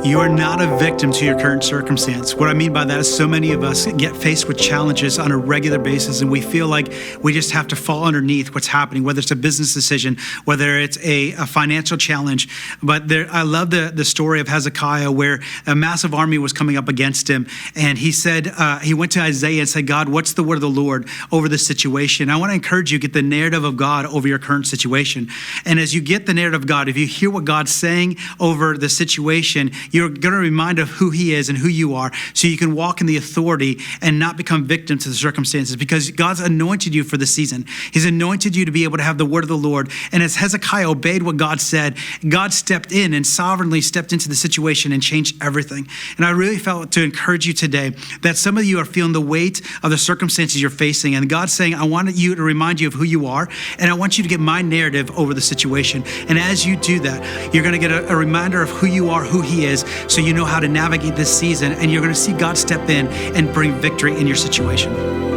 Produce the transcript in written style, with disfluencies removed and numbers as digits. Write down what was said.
You are not a victim to your current circumstance. What I mean by that is so many of us get faced with challenges on a regular basis, and we feel like we just have to fall underneath what's happening, whether it's a business decision, whether it's a financial challenge. But I love the story of Hezekiah, where a massive army was coming up against him. And he said, he went to Isaiah and said, God, what's the word of the Lord over this situation? I want to encourage you, get the narrative of God over your current situation. And as you get the narrative of God, if you hear what God's saying over the situation, you're going to remind of who he is and who you are, so you can walk in the authority and not become victim to the circumstances, because God's anointed you for the season. He's anointed you to be able to have the word of the Lord. And as Hezekiah obeyed what God said, God stepped in and sovereignly stepped into the situation and changed everything. And I really felt to encourage you today that some of you are feeling the weight of the circumstances you're facing. And God's saying, I want you to remind you of who you are, and I want you to get my narrative over the situation. And as you do that, you're going to get a reminder of who you are, who he is, so you know how to navigate this season, and you're going to see God step in and bring victory in your situation.